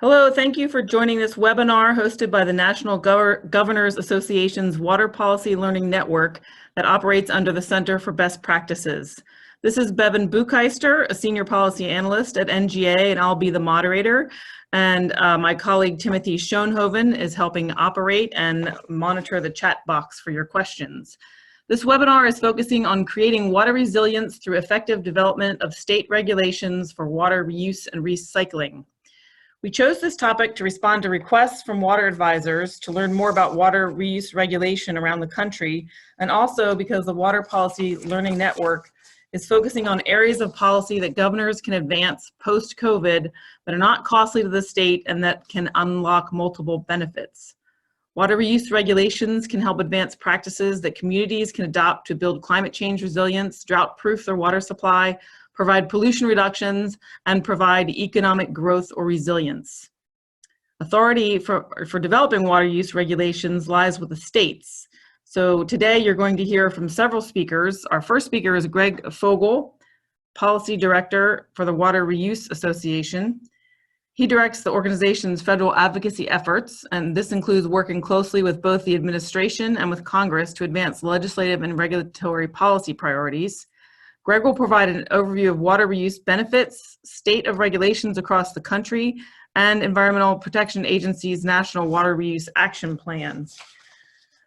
Hello, thank you for joining this webinar hosted by the National Governors Association's Water Policy Learning Network that operates under the Center for Best Practices. This is Bevan Bucheister, a Senior Policy Analyst at NGA, and I'll be the moderator. And my colleague Timothy Schoenhoven is helping operate and monitor the chat box for your questions. This webinar is focusing on creating water resilience through effective development of state regulations for water reuse and recycling. We chose this topic to respond to requests from water advisors to learn more about water reuse regulation around the country, and also because the Water Policy Learning Network is focusing on areas of policy that governors can advance post-COVID that are not costly to the state and that can unlock multiple benefits. Water reuse regulations can help advance practices that communities can adopt to build climate change resilience, drought-proof their water supply, provide pollution reductions, and provide economic growth or resilience. Authority for developing water use regulations lies with the states. So today you're going to hear from several speakers. Our first speaker is Greg Fogel, Policy Director for the Water Reuse Association. He directs the organization's federal advocacy efforts, and this includes working closely with both the administration and with Congress to advance legislative and regulatory policy priorities. Greg will provide an overview of water reuse benefits, state of regulations across the country, and Environmental Protection Agency's National Water Reuse Action Plan.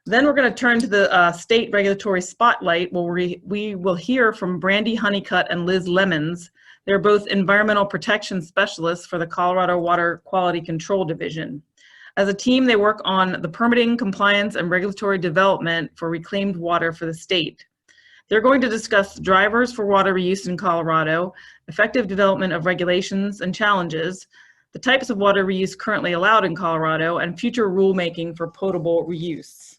Then we're going to turn to the state regulatory spotlight, where we will hear from Brandy Honeycutt and Liz Lemons. They're both environmental protection specialists for the Colorado Water Quality Control Division. As a team, they work on the permitting, compliance, and regulatory development for reclaimed water for the state. They're going to discuss drivers for water reuse in Colorado, effective development of regulations and challenges, the types of water reuse currently allowed in Colorado, and future rulemaking for potable reuse.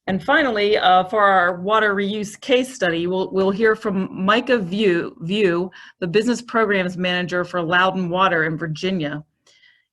And finally, for our water reuse case study, we'll hear from Micah View, the business programs manager for Loudoun Water in Virginia.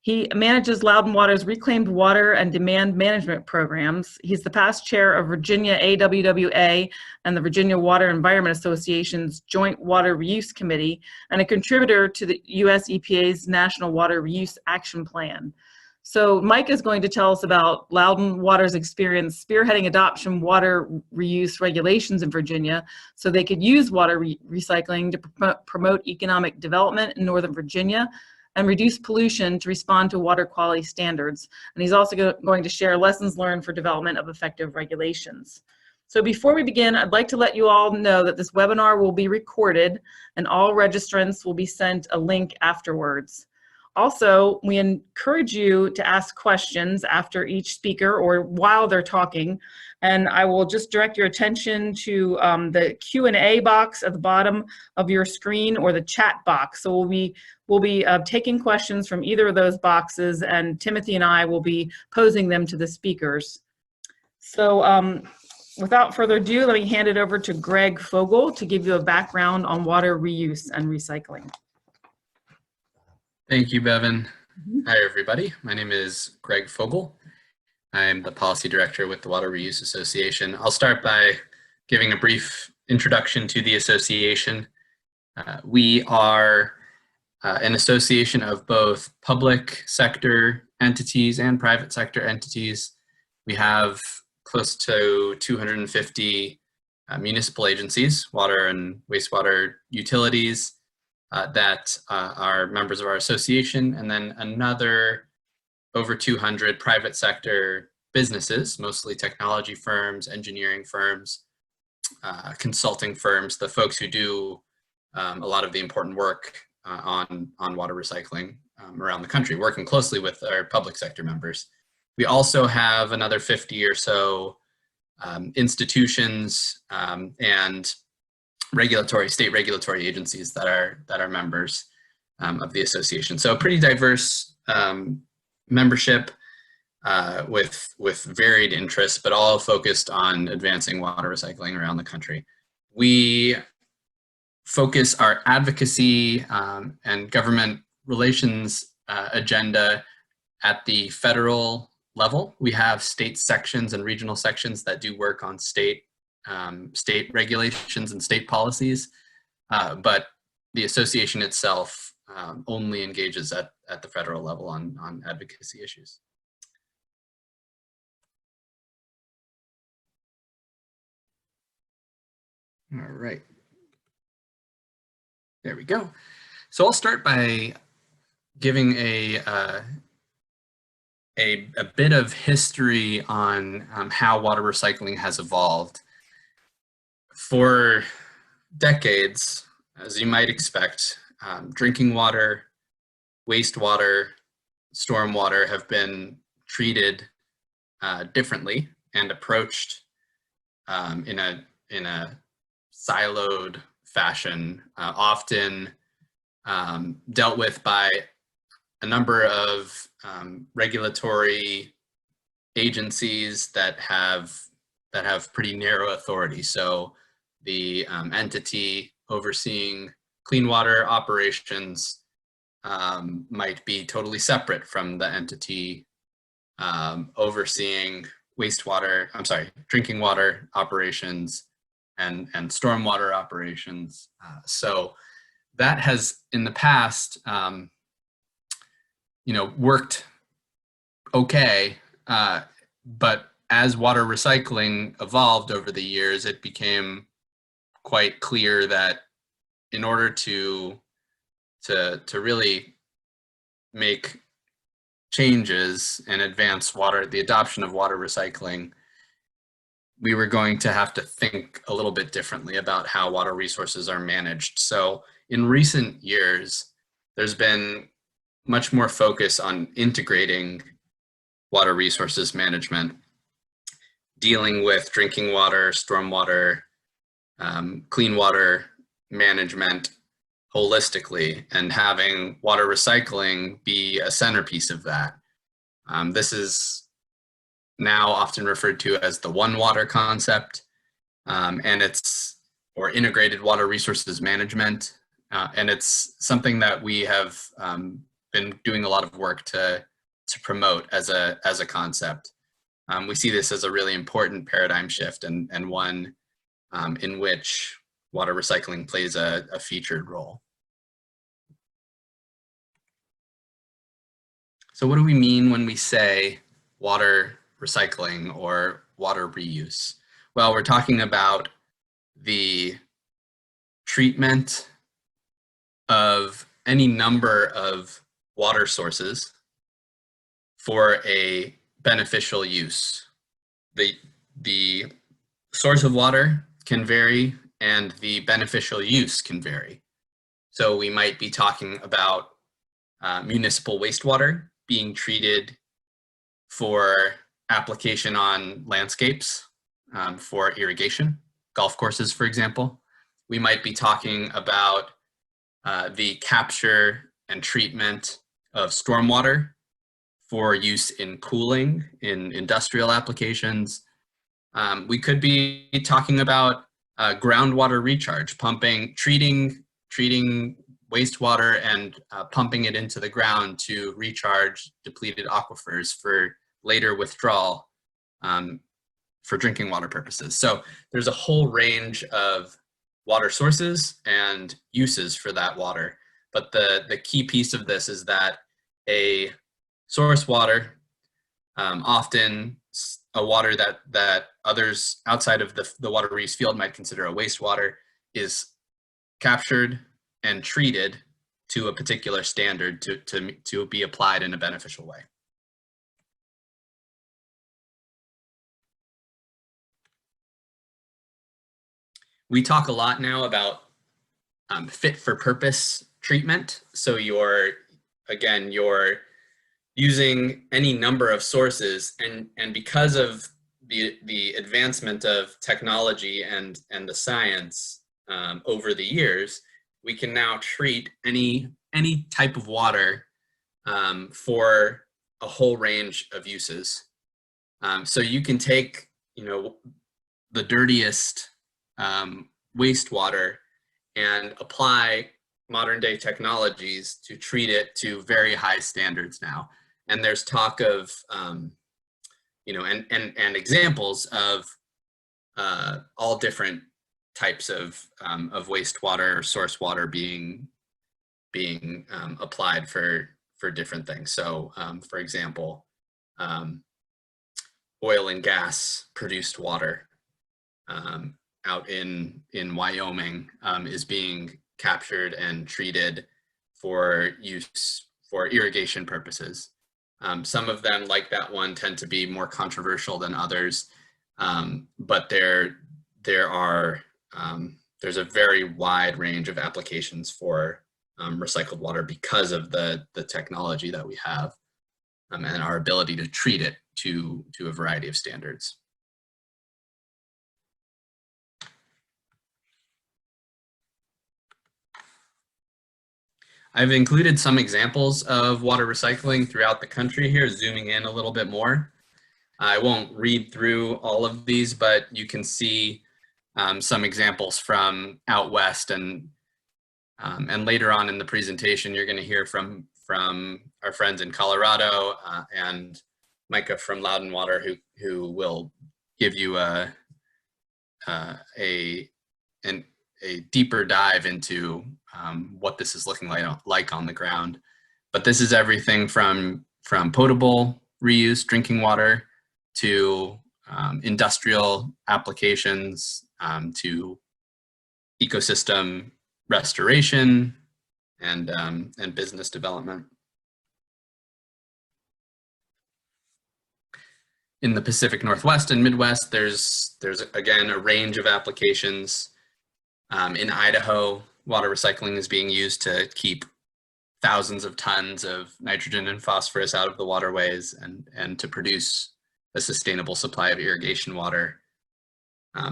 He manages Loudoun Water's reclaimed water and demand management programs. He's the past chair of Virginia AWWA and the Virginia Water Environment Association's Joint Water Reuse Committee, and a contributor to the US EPA's National Water Reuse Action Plan. So Mike is going to tell us about Loudoun Water's experience spearheading adoption water reuse regulations in Virginia so they could use water recycling to promote economic development in Northern Virginia and reduce pollution to respond to water quality standards. And he's also going to share lessons learned for development of effective regulations. So before we begin, I'd like to let you all know that this webinar will be recorded and all registrants will be sent a link afterwards. Also, we encourage you to ask questions after each speaker or while they're talking, and I will just direct your attention to the Q&A box at the bottom of your screen or the chat box. So we'll be taking questions from either of those boxes, and Timothy and I will be posing them to the speakers. So without further ado, let me hand it over to Greg Fogel to give you a background on water reuse and recycling. Thank you, Bevan. Hi, everybody. My name is Greg Fogel. I'm the Policy Director with the Water Reuse Association. I'll start by giving a brief introduction to the association. We are an association of both public sector entities and private sector entities. We have close to 250 municipal agencies, water and wastewater utilities, that are members of our association, and then another over 200 private sector businesses, mostly technology firms, engineering firms, consulting firms, the folks who do a lot of the important work on water recycling around the country, working closely with our public sector members. We also have another 50 or so institutions and state regulatory agencies that are members of the association. So a pretty diverse membership with varied interests, but all focused on advancing water recycling around the country. We focus our advocacy and government relations agenda at the federal level. We have state sections and regional sections that do work on state regulations and state policies, but the association itself only engages at the federal level on advocacy issues. All right. There we go. So I'll start by giving a bit of history on how water recycling has evolved. For decades, as you might expect, drinking water, wastewater, stormwater have been treated differently and approached in a siloed fashion, often dealt with by a number of regulatory agencies that have pretty narrow authority. So the entity overseeing clean water operations might be totally separate from the entity overseeing drinking water operations and stormwater operations. So that has in the past, worked okay, but as water recycling evolved over the years, it became quite clear that in order to really make changes and advance the adoption of water recycling, we were going to have to think a little bit differently about how water resources are managed. So in recent years, there's been much more focus on integrating water resources management, dealing with drinking water, stormwater, clean water management holistically, and having water recycling be a centerpiece of that. This is now often referred to as the one water concept, or integrated water resources management. And it's something that we have been doing a lot of work to promote as a concept. We see this as a really important paradigm shift and one in which water recycling plays a featured role. So what do we mean when we say water recycling or water reuse? Well, we're talking about the treatment of any number of water sources for a beneficial use. The source of water can vary and the beneficial use can vary. So we might be talking about municipal wastewater being treated for application on landscapes for irrigation, golf courses, for example. We might be talking about the capture and treatment of stormwater for use in cooling, in industrial applications. We could be talking about groundwater recharge, treating wastewater and pumping it into the ground to recharge depleted aquifers for later withdrawal for drinking water purposes. So there's a whole range of water sources and uses for that water. But the key piece of this is that a source water, often a water that others outside of the water reuse field might consider a wastewater, is captured and treated to a particular standard to be applied in a beneficial way. We talk a lot now about fit for purpose treatment. So you're using any number of sources, and because of the advancement of technology and the science over the years, we can now treat any type of water for a whole range of uses. So you can take the dirtiest wastewater and apply modern day technologies to treat it to very high standards now. And there's talk of, and examples of all different types of wastewater or source water being being applied for different things. So for example, oil and gas produced water out in Wyoming is being captured and treated for use for irrigation purposes. Some of them, like that one, tend to be more controversial than others, but there's a very wide range of applications for recycled water because of the technology that we have and our ability to treat it to a variety of standards. I've included some examples of water recycling throughout the country here, zooming in a little bit more. I won't read through all of these, but you can see some examples from out west, and later on in the presentation, you're going to hear from our friends in Colorado and Micah from Loudon Water, who will give you a deeper dive into what this is looking like on the ground. But this is everything from potable reuse, drinking water, to industrial applications, to ecosystem restoration, and business development. In the Pacific Northwest and Midwest, there's again a range of applications. In Idaho, water recycling is being used to keep thousands of tons of nitrogen and phosphorus out of the waterways and to produce a sustainable supply of irrigation water.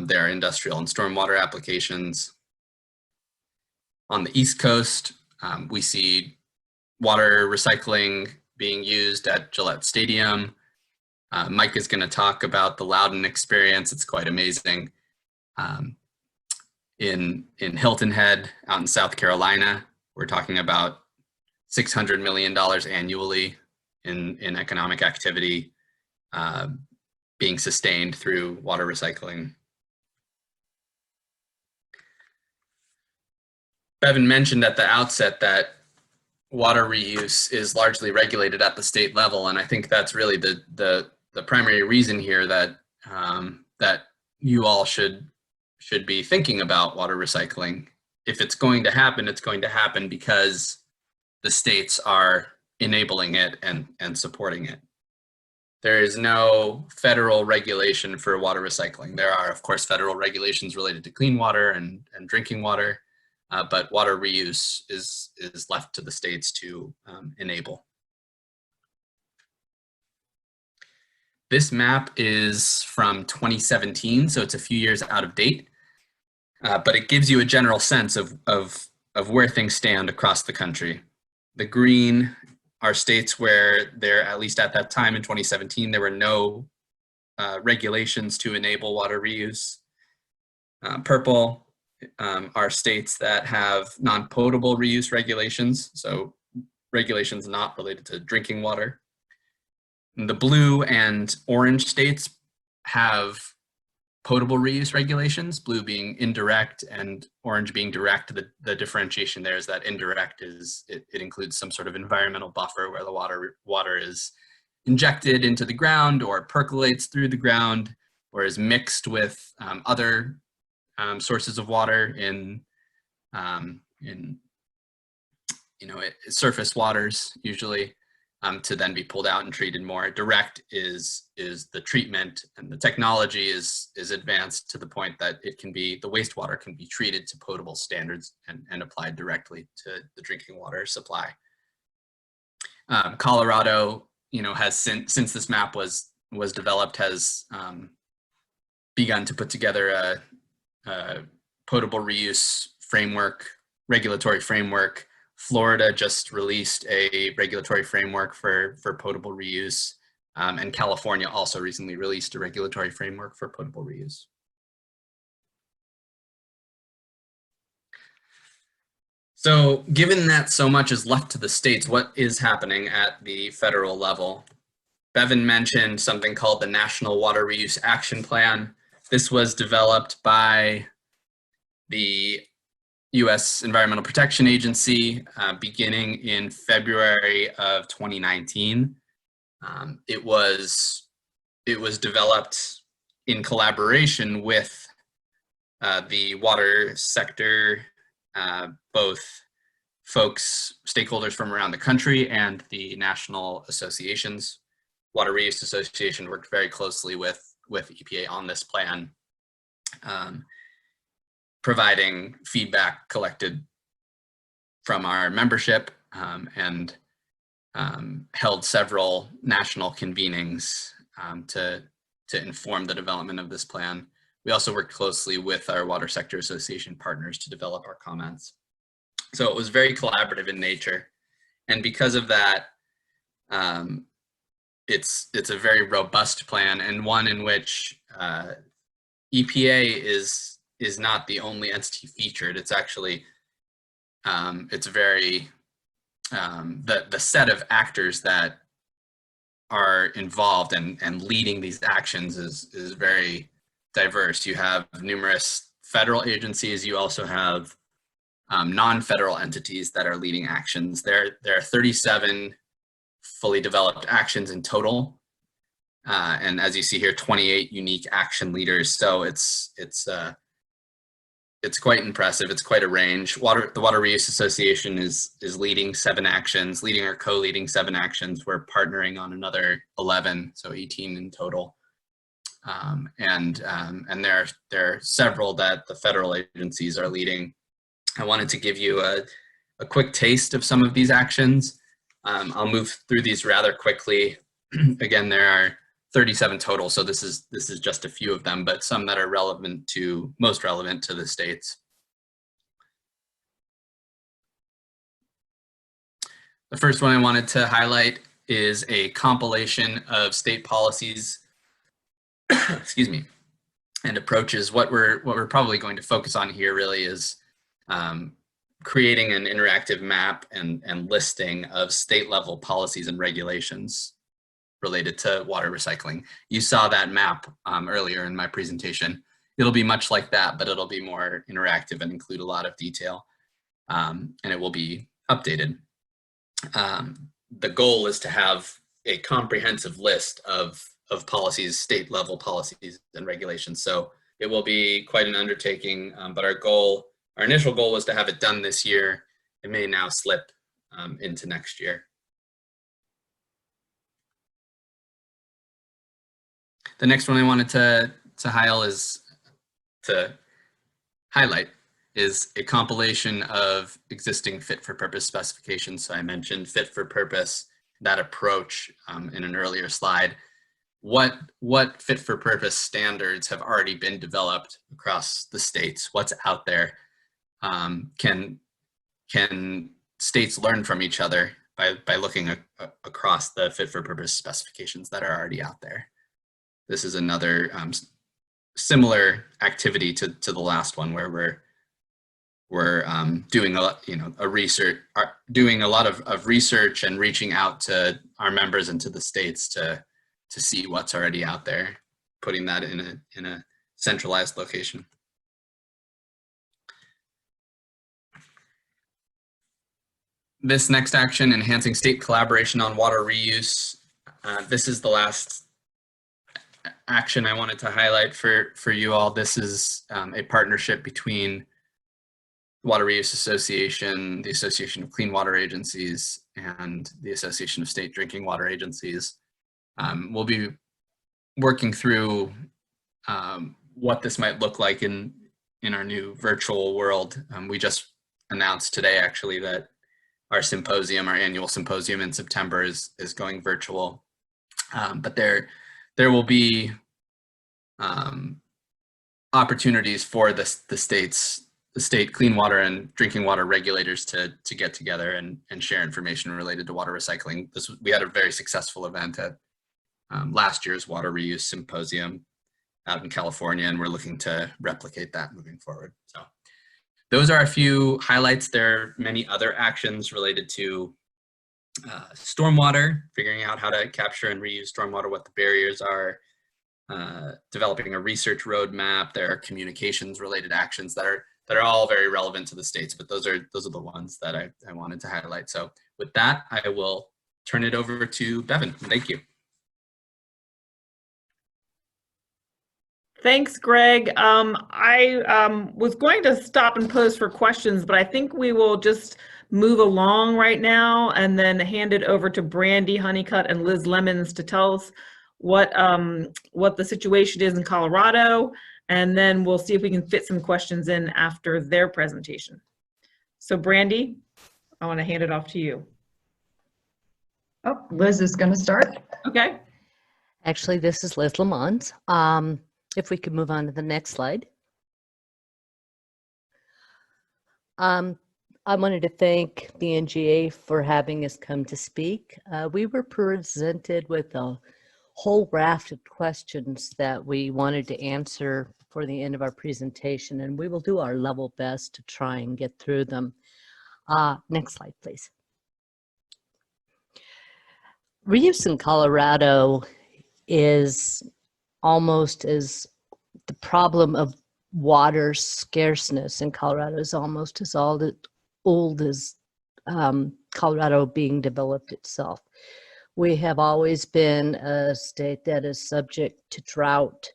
There are industrial and stormwater applications. On the East Coast, we see water recycling being used at Gillette Stadium. Mike is going to talk about the Loudon experience. It's quite amazing. In Hilton Head, out in South Carolina, we're talking about $600 million annually in economic activity being sustained through water recycling. Bevan mentioned at the outset that water reuse is largely regulated at the state level, and I think that's really the primary reason here that that you all should be thinking about water recycling. If it's going to happen, it's going to happen because the states are enabling it and supporting it. There is no federal regulation for water recycling. There are, of course, federal regulations related to clean water and drinking water, but water reuse is left to the states to enable. This map is from 2017, so it's a few years out of date, but it gives you a general sense of where things stand across the country. The green are states where there, at least at that time in 2017, there were no regulations to enable water reuse. Purple are states that have non-potable reuse regulations, so regulations not related to drinking water. And the blue and orange states have potable reuse regulations, blue being indirect and orange being direct. The differentiation there is that indirect it includes some sort of environmental buffer where the water is injected into the ground or percolates through the ground or is mixed with other sources of water in surface waters usually, to then be pulled out and treated more. Direct is the treatment, and the technology is advanced to the point that the wastewater can be treated to potable standards and applied directly to the drinking water supply. Colorado, has since this map was developed, has begun to put together a potable reuse framework, regulatory framework. Florida just released a regulatory framework for potable reuse, and California also recently released a regulatory framework for potable reuse. So given that so much is left to the states, what is happening at the federal level? Bevan mentioned something called the National Water Reuse Action Plan. This was developed by the U.S. Environmental Protection Agency beginning in February of 2019. It was developed in collaboration with the water sector, both stakeholders from around the country and the national associations. Water Reuse Association worked very closely with EPA on this plan, providing feedback collected from our membership, and held several national convenings to inform the development of this plan. We also worked closely with our water sector association partners to develop our comments. So it was very collaborative in nature. And because of that, it's a very robust plan, and one in which EPA is not the only entity featured. It's actually, it's very, the set of actors that are involved and leading these actions is very diverse. You have numerous federal agencies. You also have non-federal entities that are leading actions. There are 37 fully developed actions in total. And as you see here, 28 unique action leaders. So it's quite impressive. It's quite a range. The Water Reuse Association is leading 7 actions, leading or co-leading 7 actions. We're partnering on another 11, so 18 in total. And there are several that the federal agencies are leading. I wanted to give you a quick taste of some of these actions. I'll move through these rather quickly. Again, there are 37 total, so this is just a few of them, but some that are most relevant to the states. The first one I wanted to highlight is a compilation of state policies, excuse me, and approaches. What we're probably going to focus on here really is creating an interactive map and listing of state level policies and regulations related to water recycling. You saw that map earlier in my presentation. It'll be much like that, but it'll be more interactive and include a lot of detail, and it will be updated. The goal is to have a comprehensive list of policies, state level policies and regulations. So it will be quite an undertaking, but our initial goal was to have it done this year. It may now slip into next year. The next one I wanted to highlight is a compilation of existing fit for purpose specifications. So I mentioned fit for purpose, that approach in an earlier slide. What fit for purpose standards have already been developed across the states? What's out there? Can states learn from each other by looking across the fit for purpose specifications that are already out there? This is another similar activity to the last one, where we're doing a lot, doing a lot of research and reaching out to our members and to the states to see what's already out there, putting that in a centralized location. This next action, enhancing state collaboration on water reuse. This is the last action I wanted to highlight for you all. This is a partnership between Water Reuse Association, the Association of Clean Water Agencies, and the Association of State Drinking Water Agencies. We'll be working through what this might look like in our new virtual world. We just announced today, actually, that our symposium, our annual symposium in September is going virtual. But there will be opportunities for the state clean water and drinking water regulators to get together and share information related to water recycling. We had a very successful event at last year's Water Reuse Symposium out in California, and we're looking to replicate that moving forward. So those are a few highlights. There are many other actions related to stormwater, figuring out how to capture and reuse stormwater, what the barriers are, developing a research roadmap. There are communications related actions that that are all very relevant to the states, but those are the ones that I wanted to highlight. So with that, I will turn it over to Bevan. Thank you. Thanks, Greg. I was going to stop and pose for questions, but I think we will just move along right now and then hand it over to Brandy Honeycutt and Liz Lemons to tell us what the situation is in Colorado, and then we'll see if we can fit some questions in after their presentation. So Brandy, I want to hand it off to you. Oh, Liz is going to start. Okay. Actually, this is Liz Lemons. If we could move on to the next slide. I wanted to thank the NGA for having us come to speak. We were presented with a whole raft of questions that we wanted to answer for the end of our presentation, and we will do our level best to try and get through them. Next slide, please. Reuse in Colorado is almost as the problem of water scarceness in Colorado is almost as old as Colorado being developed itself. We have always been a state that is subject to drought,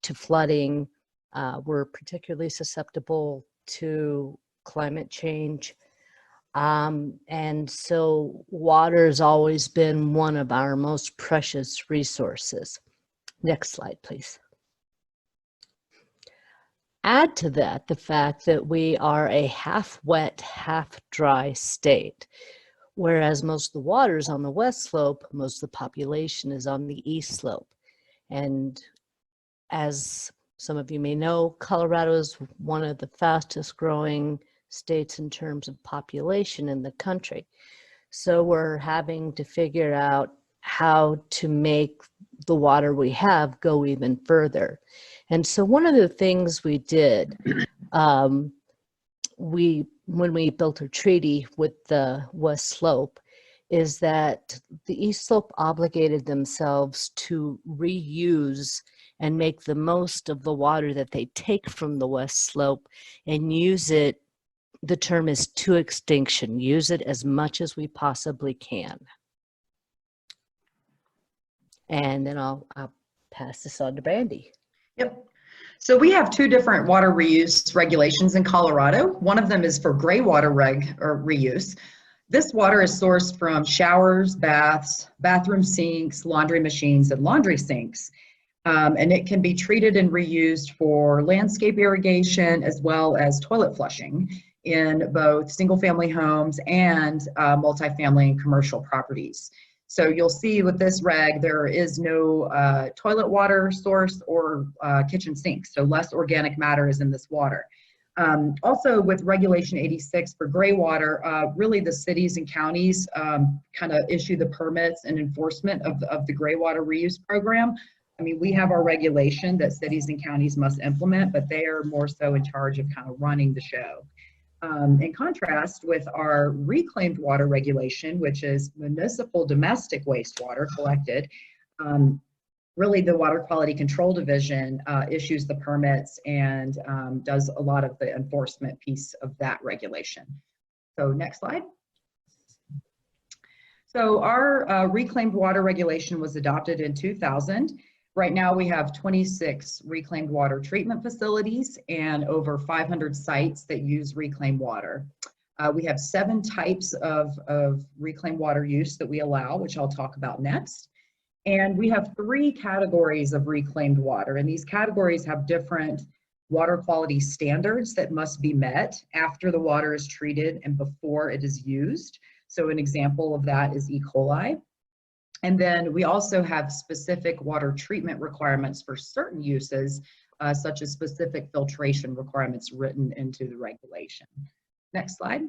to flooding. We're particularly susceptible to climate change. And so water has always been one of our most precious resources. Next slide, please. Add to that the fact that we are a half wet, half dry state, whereas most of the water is on the west slope, most of the population is on the east slope. And as some of you may know, Colorado is one of the fastest growing states in terms of population in the country. So we're having to figure out how to make the water we have go even further. And so one of the things we did, when we built a treaty with the West Slope, is that the East Slope obligated themselves to reuse and make the most of the water that they take from the West Slope and use it, the term is to extinction, use it as much as we possibly can. And then I'll pass this on to Brandy. Yep. So we have two different water reuse regulations in Colorado. One of them is for gray water reuse. This water is sourced from showers, baths, bathroom sinks, laundry machines, and laundry sinks. And it can be treated and reused for landscape irrigation as well as toilet flushing in both single-family homes and multifamily and commercial properties. So you'll see with this reg, there is no toilet water source or kitchen sinks, so less organic matter is in this water. Also with Regulation 86 for gray water, really the cities and counties kind of issue the permits and enforcement of the gray water reuse program. I mean, we have our regulation that cities and counties must implement, but they are more so in charge of kind of running the show. In contrast with our reclaimed water regulation, which is municipal domestic wastewater collected, really the Water Quality Control Division issues the permits and does a lot of the enforcement piece of that regulation. So next slide. So our reclaimed water regulation was adopted in 2000. Right now we have 26 reclaimed water treatment facilities and over 500 sites that use reclaimed water. We have 7 types of reclaimed water use that we allow, which I'll talk about next. And we have 3 categories of reclaimed water, and these categories have different water quality standards that must be met after the water is treated and before it is used. So an example of that is E. coli. And then we also have specific water treatment requirements for certain uses, such as specific filtration requirements written into the regulation. Next slide.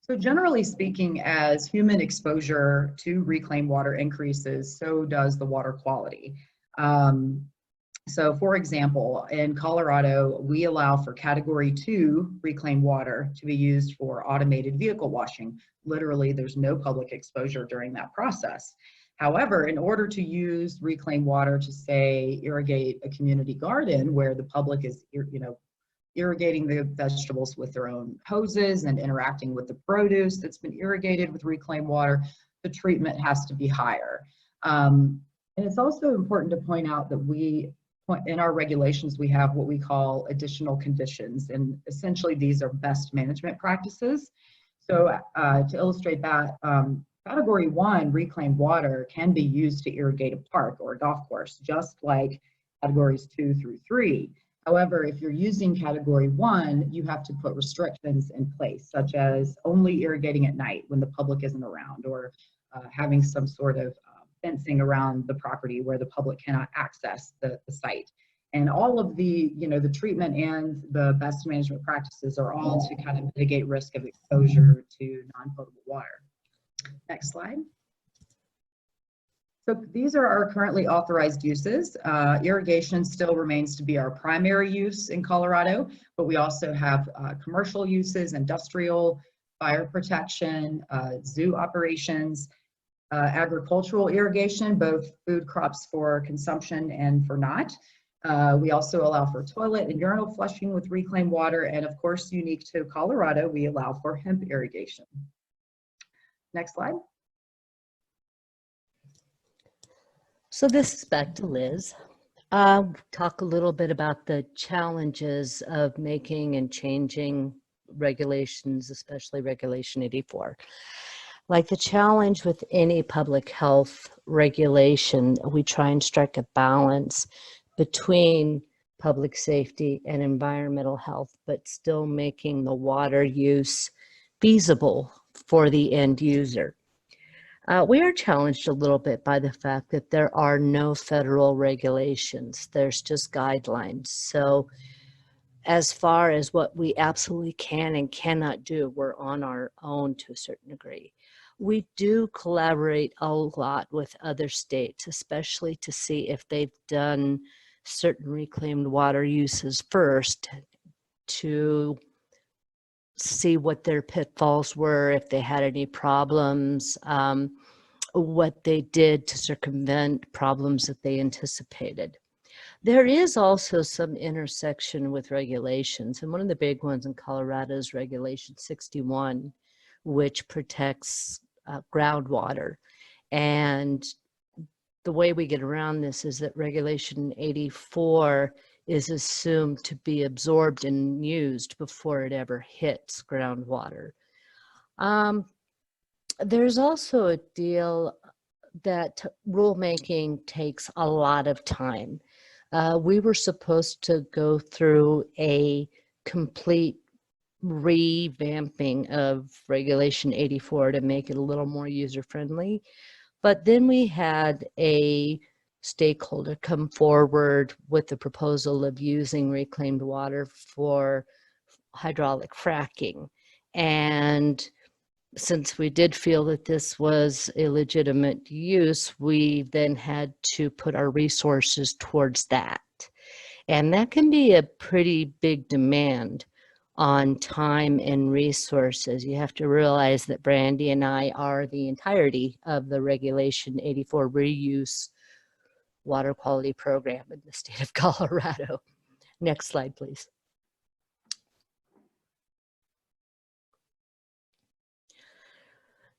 So generally speaking, as human exposure to reclaimed water increases, so does the water quality. So for example, in Colorado, we allow for Category 2 reclaimed water to be used for automated vehicle washing. Literally, there's no public exposure during that process. However, in order to use reclaimed water to, say, irrigate a community garden where the public is, irrigating the vegetables with their own hoses and interacting with the produce that's been irrigated with reclaimed water, the treatment has to be higher. And it's also important to point out that in our regulations, we have what we call additional conditions, and essentially these are best management practices. So to illustrate that, Category 1 reclaimed water can be used to irrigate a park or a golf course, just like Categories 2 through 3. However, if you're using Category 1, you have to put restrictions in place, such as only irrigating at night when the public isn't around, or having some sort of fencing around the property where the public cannot access the site. And all of the, the treatment and the best management practices are all to kind of mitigate risk of exposure to non-potable water. Next slide. So these are our currently authorized uses. Irrigation still remains to be our primary use in Colorado, but we also have commercial uses, industrial, fire protection, zoo operations, agricultural irrigation, both food crops for consumption and for not. We also allow for toilet and urinal flushing with reclaimed water, and of course, unique to Colorado, we allow for hemp irrigation. Next slide. So this is back to Liz. Talk a little bit about the challenges of making and changing regulations, especially Regulation 84. Like the challenge with any public health regulation, we try and strike a balance between public safety and environmental health, but still making the water use feasible for the end user. We are challenged a little bit by the fact that there are no federal regulations. There's just guidelines. So as far as what we absolutely can and cannot do, we're on our own to a certain degree. We do collaborate a lot with other states, especially to see if they've done certain reclaimed water uses first, to see what their pitfalls were, if they had any problems, what they did to circumvent problems that they anticipated. There is also some intersection with regulations, and one of the big ones in Colorado is Regulation 61, which protects groundwater. And the way we get around this is that Regulation 84 is assumed to be absorbed and used before it ever hits groundwater. There's also a deal that rulemaking takes a lot of time. We were supposed to go through a complete revamping of Regulation 84 to make it a little more user-friendly. But then we had a stakeholder come forward with the proposal of using reclaimed water for hydraulic fracking. And since we did feel that this was a legitimate use, we then had to put our resources towards that. And that can be a pretty big demand on time and resources. You have to realize that Brandy and I are the entirety of the Regulation 84 reuse water quality program in the state of Colorado. Next slide, please.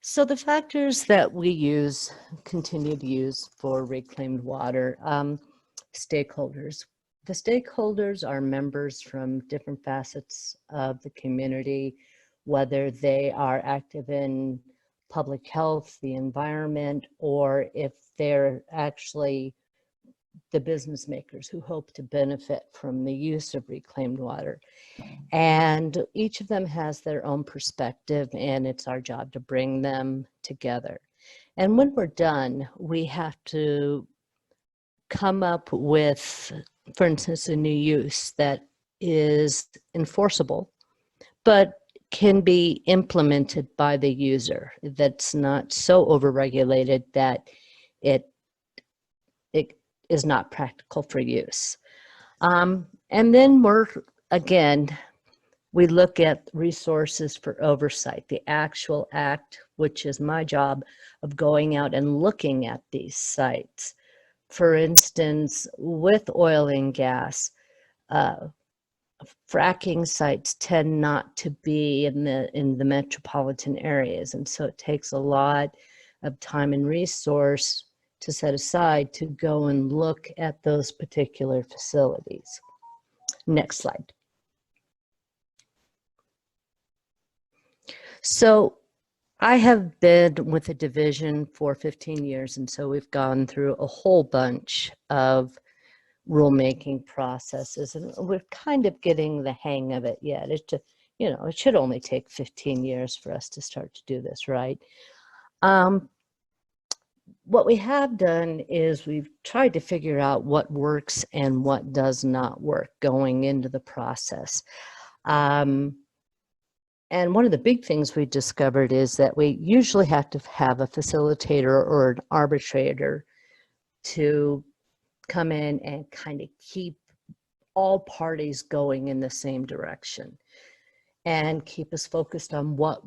So the factors that we use, continue to use for reclaimed water, stakeholders. The stakeholders are members from different facets of the community, whether they are active in public health, the environment, or if they're actually the business makers who hope to benefit from the use of reclaimed water. And each of them has their own perspective, and it's our job to bring them together. And when we're done, we have to come up with, for instance, a new use that is enforceable, but can be implemented by the user, that's not so overregulated that it is not practical for use. And then we look at resources for oversight, the actual act, which is my job of going out and looking at these sites. For instance, with oil and gas, fracking sites tend not to be in the metropolitan areas, and so it takes a lot of time and resource to set aside to go and look at those particular facilities. Next slide. So I have been with the division for 15 years, and so we've gone through a whole bunch of rulemaking processes, and we're kind of getting the hang of it yet. It's just, you know, it should only take 15 years for us to start to do this, right? What we have done is we've tried to figure out what works and what does not work going into the process. And one of the big things we discovered is that we usually have to have a facilitator or an arbitrator to come in and kind of keep all parties going in the same direction and keep us focused on what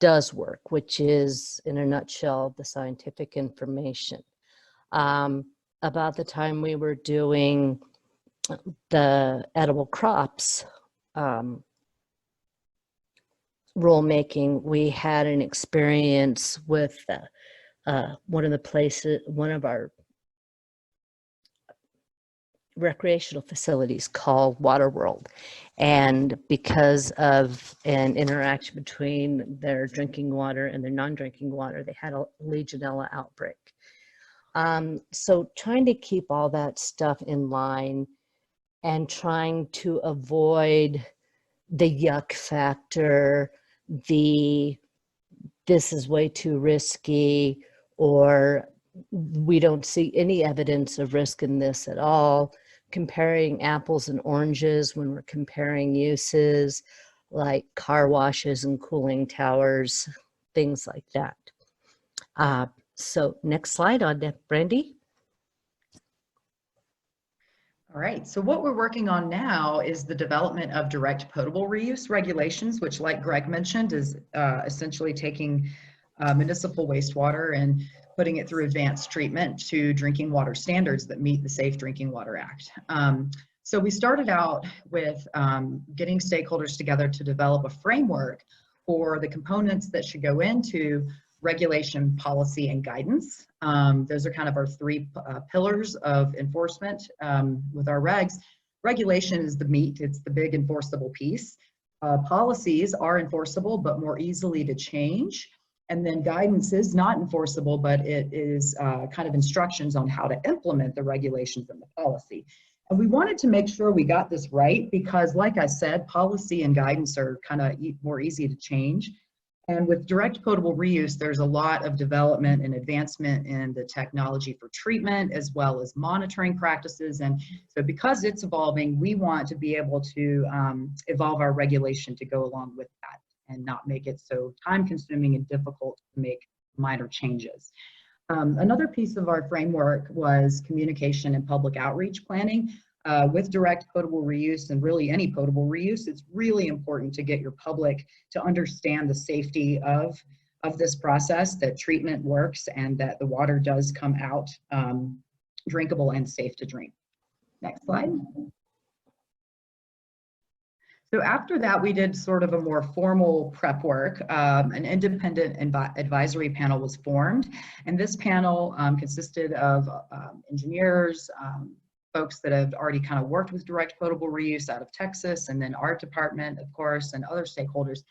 does work, which is, in a nutshell, the scientific information. About the time we were doing the edible crops rulemaking, we had an experience with one of our recreational facilities called Water World, and because of an interaction between their drinking water and their non-drinking water, they had a Legionella outbreak. So trying to keep all that stuff in line and trying to avoid the yuck factor, this is way too risky, or we don't see any evidence of risk in this at all, comparing apples and oranges when we're comparing uses like car washes and cooling towers, things like that. So next slide on that, Brandy. All right, so what we're working on now is the development of direct potable reuse regulations, which, like Greg mentioned, is essentially taking municipal wastewater and putting it through advanced treatment to drinking water standards that meet the Safe Drinking Water Act. So we started out with getting stakeholders together to develop a framework for the components that should go into regulation, policy, and guidance. Those are kind of our three pillars of enforcement with our regs. Regulation is the meat, it's the big enforceable piece. Policies are enforceable, but more easily to change. And then guidance is not enforceable, but it is kind of instructions on how to implement the regulations and the policy. And we wanted to make sure we got this right because, like I said, policy and guidance are kind of more easy to change. And with direct potable reuse, there's a lot of development and advancement in the technology for treatment as well as monitoring practices. And so because it's evolving, we want to be able to evolve our regulation to go along with that and not make it so time consuming and difficult to make minor changes. Another piece of our framework was communication and public outreach planning. With direct potable reuse and really any potable reuse, it's really important to get your public to understand the safety of this process, that treatment works and that the water does come out drinkable and safe to drink. Next slide. So after that, we did sort of a more formal prep work. An independent advisory panel was formed, and this panel consisted of engineers, folks that have already kind of worked with direct potable reuse out of Texas, and then our department, of course, and other stakeholders,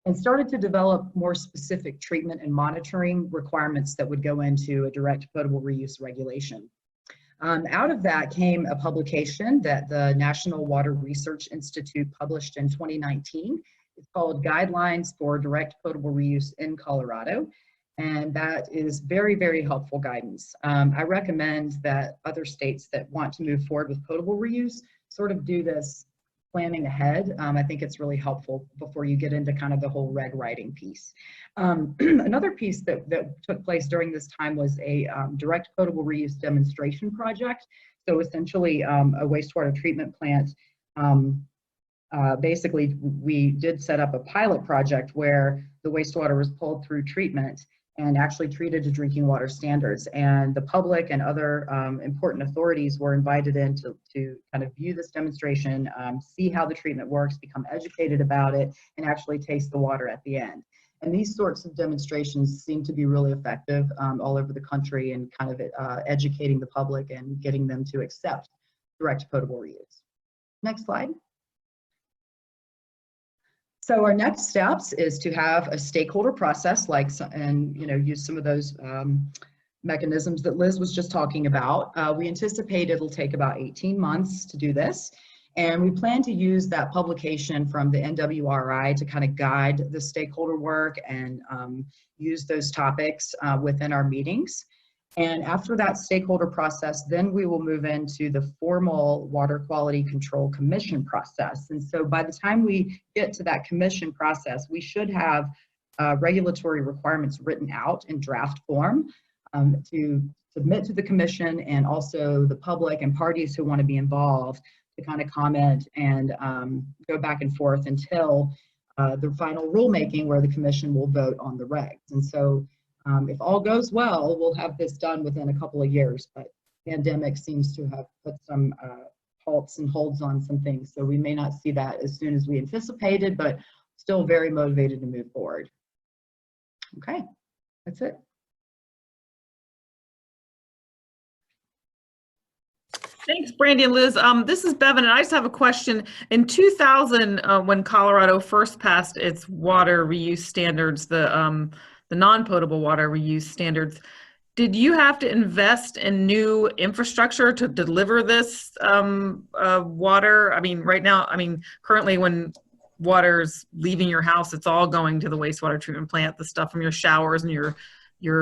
and started to develop more specific treatment and monitoring requirements that would go into a direct potable reuse regulation. Out of that came a publication that the National Water Research Institute published in 2019. It's called Guidelines for Direct Potable Reuse in Colorado. And that is very, very helpful guidance. I recommend that other states that want to move forward with potable reuse sort of do this planning ahead. I think it's really helpful before you get into kind of the whole reg writing piece. Another piece that took place during this time was a direct potable reuse demonstration project. So essentially a wastewater treatment plant. Basically, we did set up a pilot project where the wastewater was pulled through treatment and actually treated to drinking water standards. And the public and other important authorities were invited in to kind of view this demonstration, see how the treatment works, become educated about it, and actually taste the water at the end. And these sorts of demonstrations seem to be really effective all over the country in kind of educating the public and getting them to accept direct potable reuse. Next slide. So our next steps is to have a stakeholder process, and use some of those mechanisms that Liz was just talking about. We anticipate it'll take about 18 months to do this, and we plan to use that publication from the NWRI to kind of guide the stakeholder work and use those topics within our meetings. And after that stakeholder process, then we will move into the formal Water Quality Control Commission process. And so by the time we get to that commission process, we should have regulatory requirements written out in draft form to submit to the commission, and also the public and parties who want to be involved to kind of comment and go back and forth until the final rulemaking, where the commission will vote on the regs. And so if all goes well, we'll have this done within a couple of years, but the pandemic seems to have put some halts and holds on some things. So we may not see that as soon as we anticipated, but still very motivated to move forward. Okay, that's it. Thanks, Brandy and Liz. This is Bevan, and I just have a question. In 2000, when Colorado first passed its water reuse standards, the non-potable water reuse standards, did you have to invest in new infrastructure to deliver this water? I mean, right now, currently when water's leaving your house, it's all going to the wastewater treatment plant, the stuff from your showers and your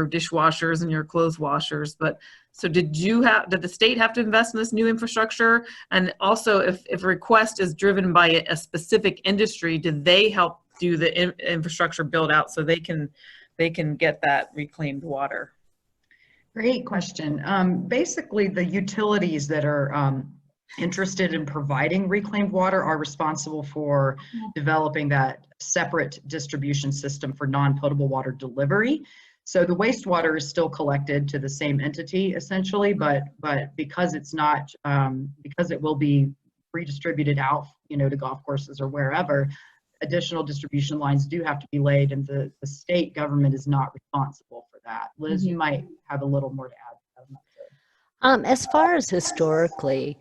dishwashers and your clothes washers. But so did the state have to invest in this new infrastructure? And also, if a request is driven by a specific industry, did they help do the infrastructure build out so they can get that reclaimed water? Great question. Basically, the utilities that are interested in providing reclaimed water are responsible for developing that separate distribution system for non-potable water delivery. So the wastewater is still collected to the same entity essentially, but because it's not, because it will be redistributed out, to golf courses or wherever, additional distribution lines do have to be laid, and the state government is not responsible for that. Liz, you might have a little more to add. As far as historically,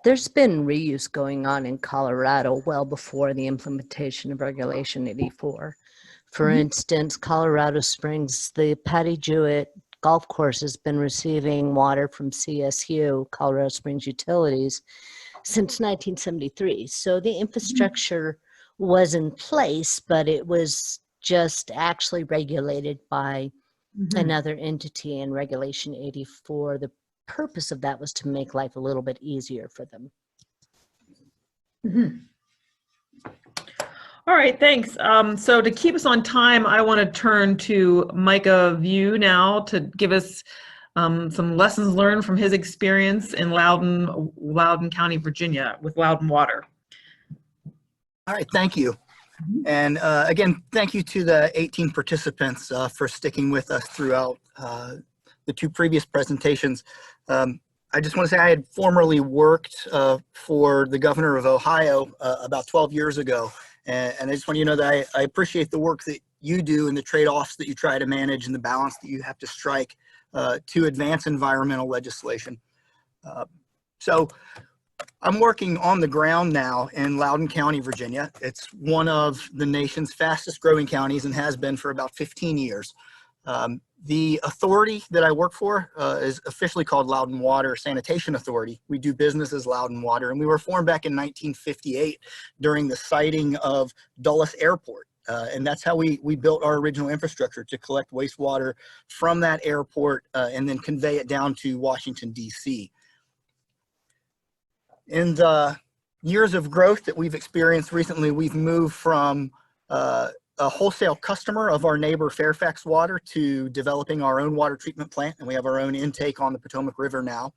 there's been reuse going on in Colorado well before the implementation of Regulation 84. For instance, Colorado Springs, the Patty Jewett golf course has been receiving water from CSU, Colorado Springs Utilities, since 1973. So the infrastructure was in place, but it was just actually regulated by another entity in Regulation 84. The purpose of that was to make life a little bit easier for them. All right, thanks. So to keep us on time, I want to turn to Micah View now to give us some lessons learned from his experience in Loudoun County, Virginia, with Loudoun Water. All right, thank you. And again, thank you to the 18 participants for sticking with us throughout the two previous presentations. I just want to say I had formerly worked for the governor of Ohio about 12 years ago. And I just want you to know that I appreciate the work that you do and the trade-offs that you try to manage and the balance that you have to strike to advance environmental legislation. So I'm working on the ground now in Loudoun County, Virginia. It's one of the nation's fastest growing counties and has been for about 15 years. The authority that I work for is officially called Loudoun Water Sanitation Authority. We do business as Loudoun Water, and we were formed back in 1958 during the siting of Dulles Airport. And that's how we built our original infrastructure, to collect wastewater from that airport and then convey it down to Washington, D.C. In the years of growth that we've experienced recently, we've moved from a wholesale customer of our neighbor Fairfax Water to developing our own water treatment plant, and we have our own intake on the Potomac River now.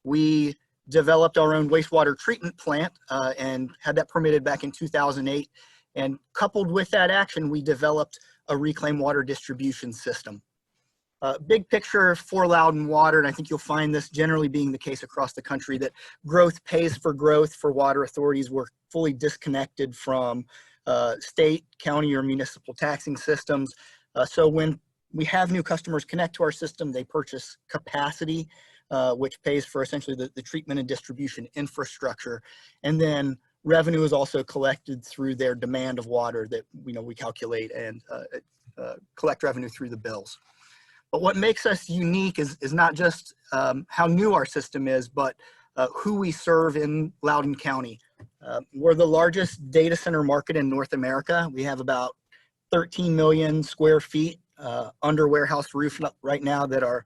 We developed our own wastewater treatment plant and had that permitted back in 2008. And coupled with that action, we developed a reclaimed water distribution system. Big picture for Loudoun Water, and I think you'll find this generally being the case across the country, that growth pays for growth for water authorities. We're fully disconnected from state, county, or municipal taxing systems. So when we have new customers connect to our system, they purchase capacity, which pays for essentially the treatment and distribution infrastructure. And then revenue is also collected through their demand of water that we calculate and collect revenue through the bills. But what makes us unique is not just how new our system is, but who we serve in Loudoun County. We're the largest data center market in North America. We have about 13 million square feet under warehouse roof right now that are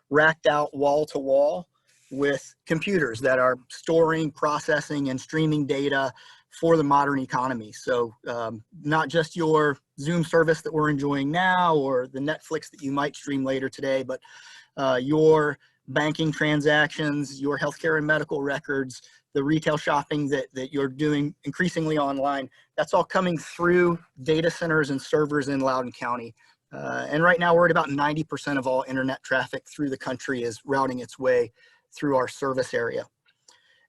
racked out wall to wall with computers that are storing, processing, and streaming data for the modern economy. So not just your Zoom service that we're enjoying now or the Netflix that you might stream later today, but your banking transactions, your healthcare and medical records, the retail shopping that you're doing increasingly online, that's all coming through data centers and servers in Loudoun County. And right now we're at about 90% of all internet traffic through the country is routing its way through our service area.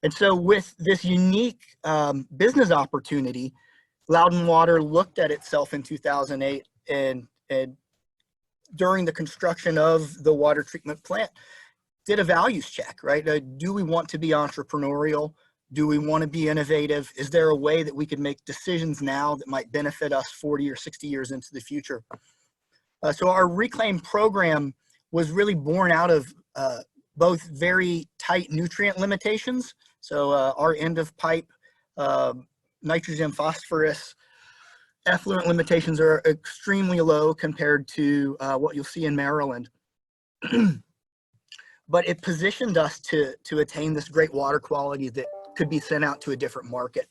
And so with this unique business opportunity, Loudoun Water looked at itself in 2008 and during the construction of the water treatment plant, did a values check, right? Do we want to be entrepreneurial? Do we want to be innovative? Is there a way that we could make decisions now that might benefit us 40 or 60 years into the future? So our Reclaim program was really born out of both very tight nutrient limitations. So our end of pipe nitrogen, phosphorus, effluent limitations are extremely low compared to what you'll see in Maryland. But it positioned us to attain this great water quality that could be sent out to a different market.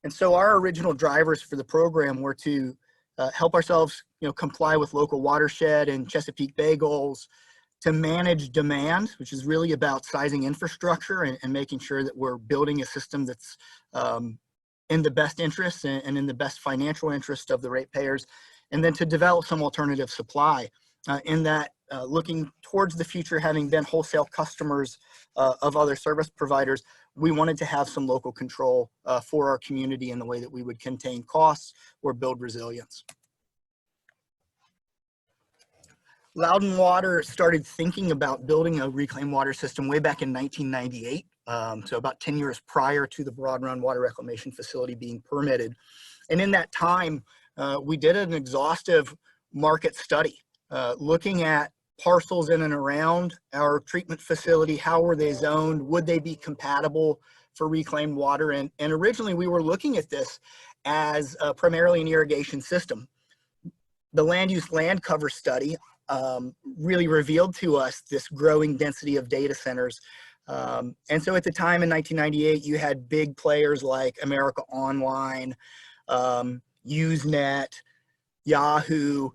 And so our original drivers for the program were to help ourselves comply with local watershed and Chesapeake Bay goals, to manage demand, which is really about sizing infrastructure and making sure that we're building a system that's in the best interest and in the best financial interest of the ratepayers, and then to develop some alternative supply in that looking towards the future, having been wholesale customers of other service providers, we wanted to have some local control for our community in the way that we would contain costs or build resilience. Loudoun Water started thinking about building a reclaimed water system way back in 1998, so about 10 years prior to the Broad Run Water Reclamation Facility being permitted. And in that time, we did an exhaustive market study, looking at parcels in and around our treatment facility. How were they zoned? Would they be compatible for reclaimed water? And originally we were looking at this as primarily an irrigation system. The land use land cover study really revealed to us this growing density of data centers. And so at the time in 1998, you had big players like America Online, Usenet, Yahoo,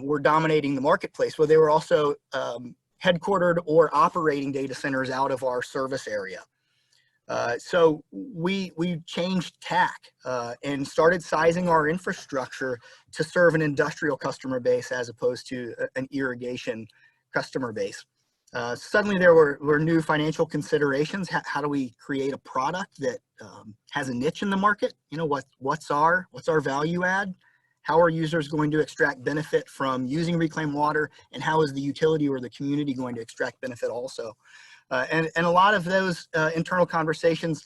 were dominating the marketplace. Well, they were also headquartered or operating data centers out of our service area. So we changed tack and started sizing our infrastructure to serve an industrial customer base as opposed to an irrigation customer base. Suddenly there were new financial considerations. How do we create a product that has a niche in the market? What's our value add? How are users going to extract benefit from using reclaimed water, and how is the utility or the community going to extract benefit also? And a lot of those internal conversations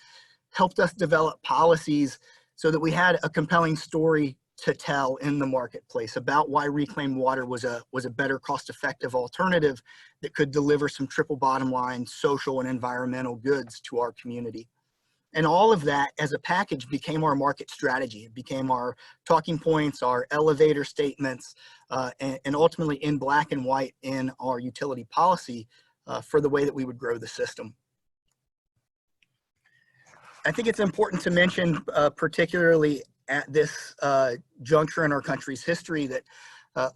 helped us develop policies so that we had a compelling story to tell in the marketplace about why reclaimed water was a better cost-effective alternative that could deliver some triple bottom line social and environmental goods to our community. And all of that as a package became our market strategy. It became our talking points, our elevator statements, and ultimately in black and white in our utility policy for the way that we would grow the system. I think it's important to mention, particularly at this juncture in our country's history, that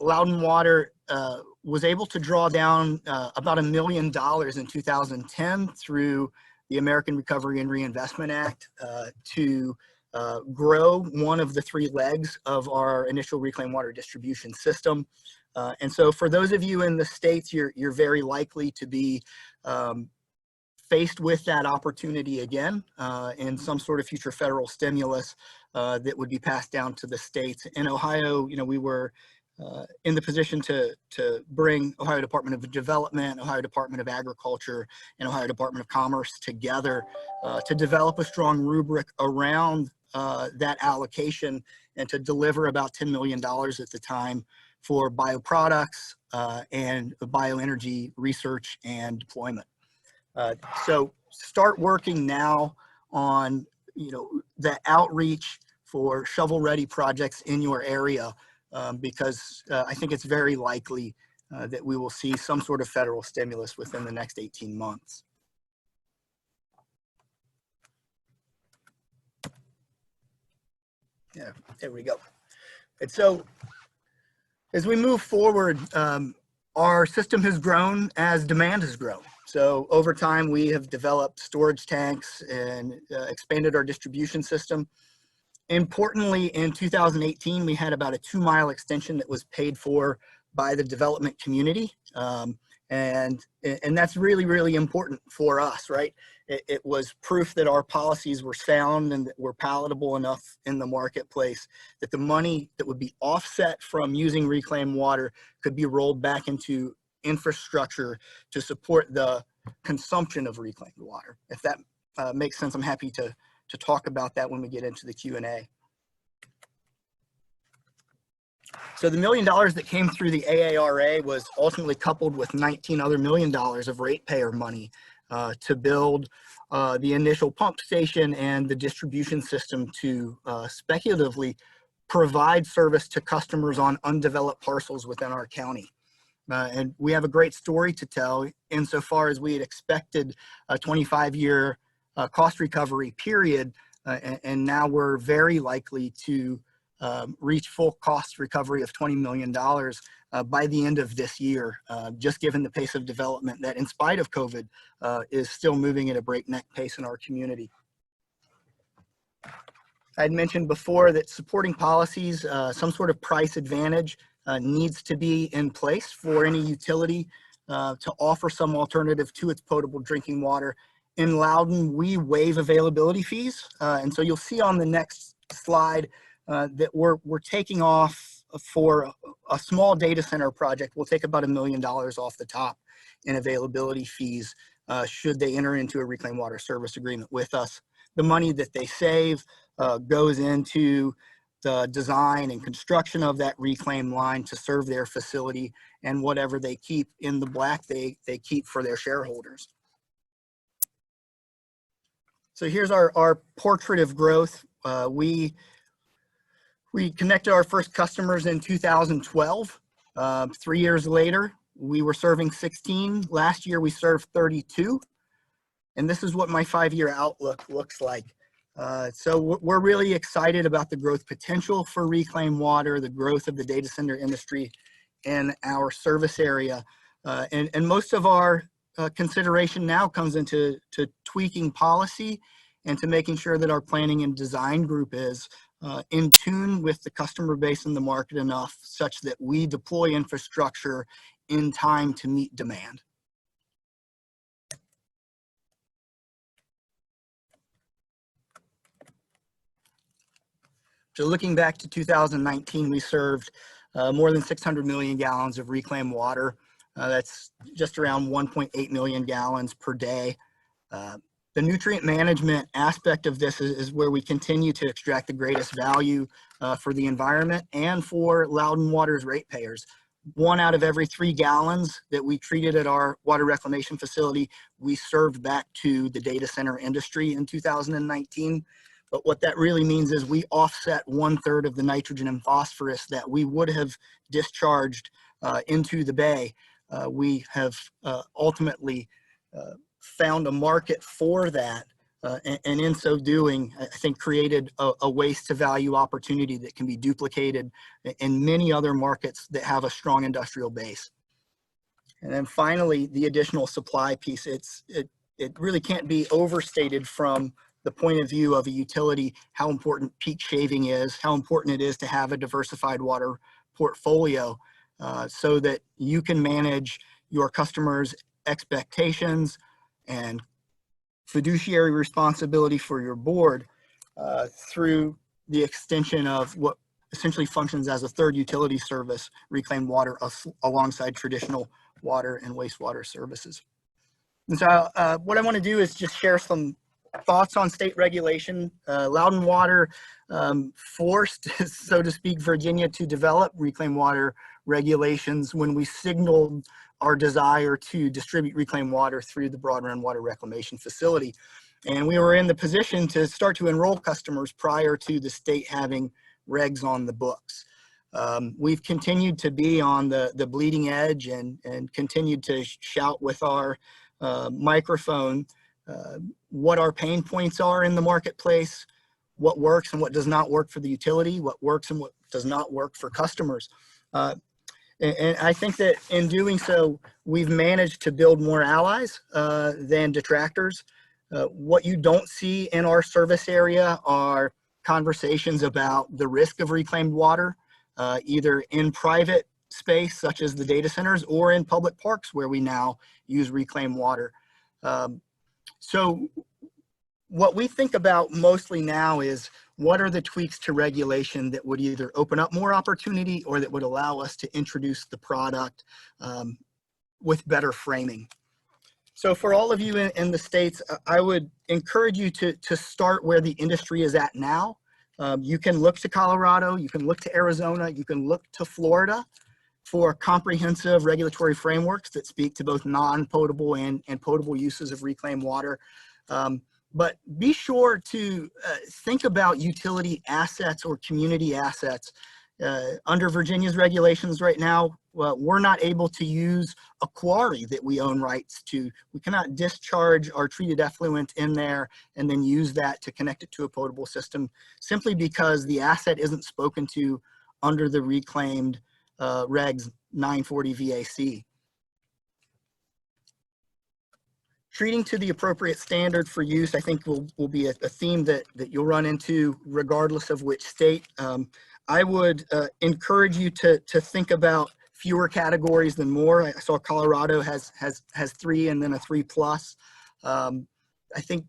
Loudoun Water was able to draw down about $1 million in 2010 through the American Recovery and Reinvestment Act to grow one of the three legs of our initial reclaimed water distribution system. And so for those of you in the States, you're very likely to be faced with that opportunity again in some sort of future federal stimulus that would be passed down to the states. In Ohio, we were in the position to bring Ohio Department of Development, Ohio Department of Agriculture, and Ohio Department of Commerce together to develop a strong rubric around that allocation and to deliver about $10 million at the time for bioproducts and bioenergy research and deployment. So start working now on the outreach for shovel-ready projects in your area because I think it's very likely that we will see some sort of federal stimulus within the next 18 months. Yeah, there we go. And so as we move forward, our system has grown as demand has grown. So over time, we have developed storage tanks and expanded our distribution system. Importantly, in 2018, we had about a 2-mile extension that was paid for by the development community. And that's really, really important for us, right? It was proof that our policies were sound and that were palatable enough in the marketplace that the money that would be offset from using reclaimed water could be rolled back into infrastructure to support the consumption of reclaimed water. If that makes sense, I'm happy to talk about that when we get into the Q&A. So the $1 million that came through the AARA was ultimately coupled with $19 other million of ratepayer money to build the initial pump station and the distribution system to speculatively provide service to customers on undeveloped parcels within our county. And we have a great story to tell insofar as we had expected a 25-year cost recovery period, and now we're very likely to reach full cost recovery of $20 million by the end of this year, just given the pace of development that, in spite of COVID, is still moving at a breakneck pace in our community. I'd mentioned before that supporting policies, some sort of price advantage needs to be in place for any utility to offer some alternative to its potable drinking water. In Loudoun, we waive availability fees, and so you'll see on the next slide that we're taking off for a small data center project. We'll take about $1 million off the top in availability fees should they enter into a reclaimed water service agreement with us. The money that they save goes into the design and construction of that reclaim line to serve their facility, and whatever they keep in the black, they keep for their shareholders. So here's our portrait of growth. We connected our first customers in 2012. 3 years later, we were serving 16. Last year, we served 32. And this is what my 5-year outlook looks like. So we're really excited about the growth potential for reclaimed water, the growth of the data center industry in our service area. And most of our consideration now comes into tweaking policy and to making sure that our planning and design group is in tune with the customer base in the market enough such that we deploy infrastructure in time to meet demand. So looking back to 2019, we served more than 600 million gallons of reclaimed water. That's just around 1.8 million gallons per day. The nutrient management aspect of this is where we continue to extract the greatest value for the environment and for Loudoun Water's ratepayers. 1 out of every 3 gallons that we treated at our water reclamation facility, we served back to the data center industry in 2019. But what that really means is we offset 1/3 of the nitrogen and phosphorus that we would have discharged into the bay. We have ultimately found a market for that, and in so doing, I think created a waste to value opportunity that can be duplicated in many other markets that have a strong industrial base. And then finally, the additional supply piece, it really can't be overstated from the point of view of a utility, how important peak shaving is, how important it is to have a diversified water portfolio so that you can manage your customers' expectations and fiduciary responsibility for your board through the extension of what essentially functions as a third utility service, reclaimed water alongside traditional water and wastewater services. And so what I want to do is just share some thoughts on state regulation. Loudoun Water forced, so to speak, Virginia to develop reclaimed water regulations when we signaled our desire to distribute reclaimed water through the Broad Run Water Reclamation Facility. And we were in the position to start to enroll customers prior to the state having regs on the books. We've continued to be on the bleeding edge and continued to shout with our microphone what our pain points are in the marketplace, what works and what does not work for the utility, what works and what does not work for customers. And I think that in doing so, we've managed to build more allies than detractors. What you don't see in our service area are conversations about the risk of reclaimed water, either in private space, such as the data centers, or in public parks where we now use reclaimed water. So what we think about mostly now is what are the tweaks to regulation that would either open up more opportunity or that would allow us to introduce the product with better framing. So for all of you in the States, I would encourage you to start where the industry is at now. You can look to Colorado, you can look to Arizona, you can look to Florida for comprehensive regulatory frameworks that speak to both non-potable and potable uses of reclaimed water. But be sure to think about utility assets or community assets. Under Virginia's regulations right now, we're not able to use a quarry that we own rights to. We cannot discharge our treated effluent in there and then use that to connect it to a potable system simply because the asset isn't spoken to under the reclaimed regs 940 VAC. Treating to the appropriate standard for use, I think will be a theme that you'll run into regardless of which state. I would encourage you to think about fewer categories than more. I saw Colorado has 3 and then a 3+. I think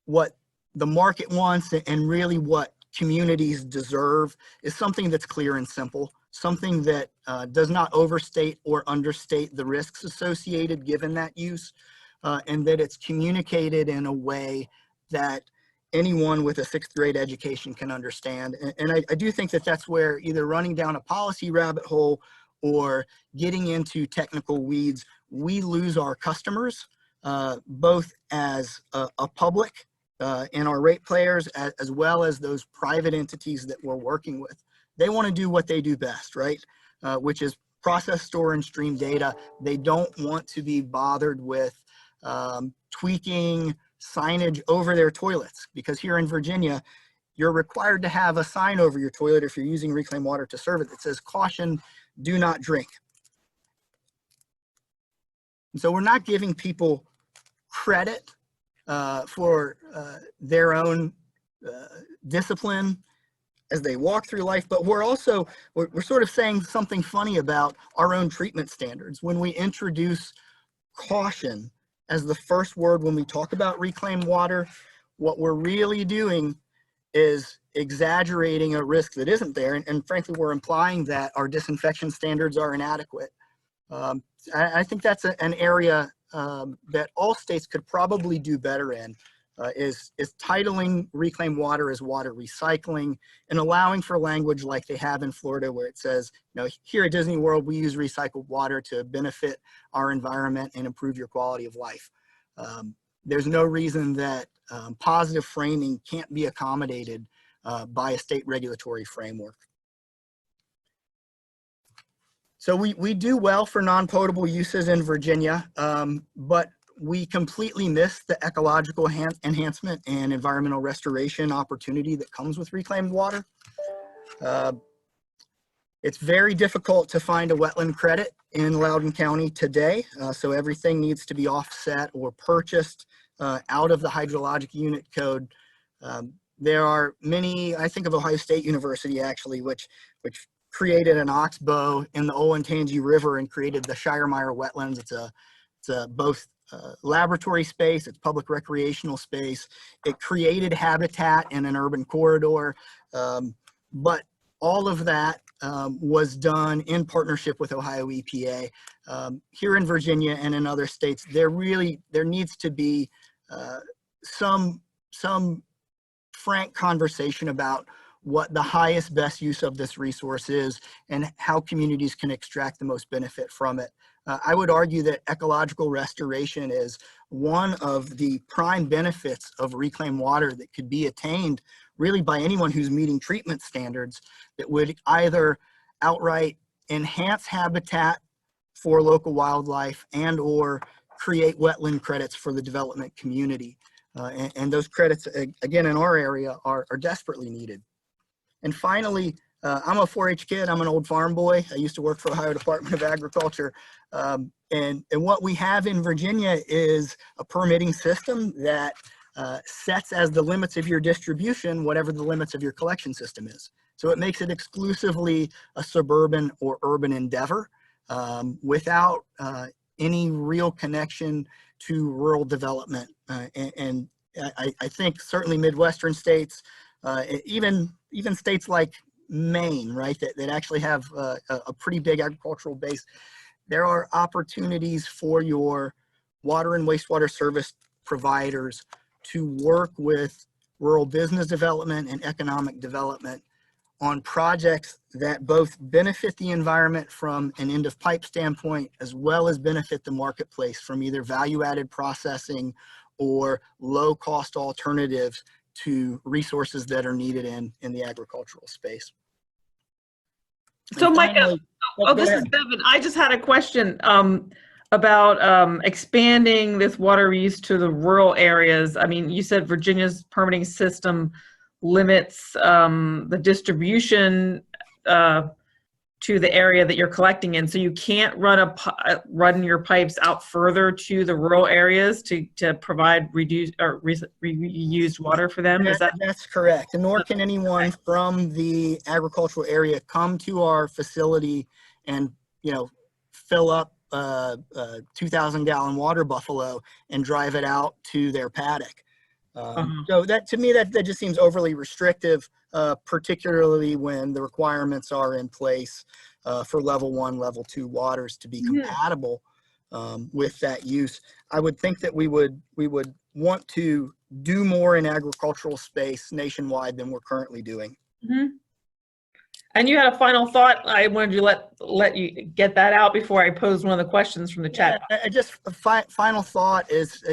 what the market wants and really what communities deserve is something that's clear and simple, something that does not overstate or understate the risks associated given that use. And that it's communicated in a way that anyone with a 6th grade education can understand. And I do think that that's where either running down a policy rabbit hole or getting into technical weeds, we lose our customers, both as a public and our rate players, as well as those private entities that we're working with. They want to do what they do best, right? Which is process, store, and stream data. They don't want to be bothered with tweaking signage over their toilets, because here in Virginia, you're required to have a sign over your toilet if you're using reclaimed water to serve it that says, "Caution, do not drink." And so we're not giving people credit for their own discipline as they walk through life, but we're sort of saying something funny about our own treatment standards. When we introduce caution as the first word when we talk about reclaimed water, what we're really doing is exaggerating a risk that isn't there. And frankly, we're implying that our disinfection standards are inadequate. I think that's an area that all states could probably do better in, is titling reclaimed water as water recycling and allowing for language like they have in Florida, where it says, here at Disney World, we use recycled water to benefit our environment and improve your quality of life. There's no reason that positive framing can't be accommodated by a state regulatory framework. So we do well for non-potable uses in Virginia, but we completely miss the ecological enhancement and environmental restoration opportunity that comes with reclaimed water. It's very difficult to find a wetland credit in Loudoun County today, so everything needs to be offset or purchased. out of the hydrologic unit code. There are many, I think of Ohio State University actually, which created an oxbow in the Olentangy River and created the Shiremeyer wetlands. It's a both laboratory space, it's public recreational space. It created habitat in an urban corridor, but all of that was done in partnership with Ohio EPA. Here in Virginia and in other states, there needs to be some frank conversation about what the highest best use of this resource is and how communities can extract the most benefit from it. I would argue that ecological restoration is one of the prime benefits of reclaimed water that could be attained really by anyone who's meeting treatment standards that would either outright enhance habitat for local wildlife and or create wetland credits for the development community. And those credits, again, in our area are desperately needed. And finally, I'm a 4-H kid. I'm an old farm boy. I used to work for Ohio Department of Agriculture. And what we have in Virginia is a permitting system that sets as the limits of your distribution whatever the limits of your collection system is. So it makes it exclusively a suburban or urban endeavor without any real connection to rural development. And I think certainly Midwestern states, even states like Maine, right, that actually have a pretty big agricultural base, there are opportunities for your water and wastewater service providers to work with rural business development and economic development on projects that both benefit the environment from an end of pipe standpoint, as well as benefit the marketplace from either value-added processing or low-cost alternatives to resources that are needed in the agricultural space. So Micah, this is Bevan. I just had a question about expanding this water reuse to the rural areas. I mean, you said Virginia's permitting system limits the distribution to the area that you're collecting in, so you can't run your pipes out further to the rural areas to provide reduced or reused water for them. Is that's correct? And nor can anyone from the agricultural area come to our facility and fill up a 2,000-gallon water buffalo and drive it out to their paddock. So that, to me, that just seems overly restrictive, particularly when the requirements are in place for level 1, level 2 waters to be compatible with that use. I would think that we would want to do more in agricultural space nationwide than we're currently doing. And you had a final thought. I wanted to let you get that out before I pose one of the questions from the chat. Just a final thought is,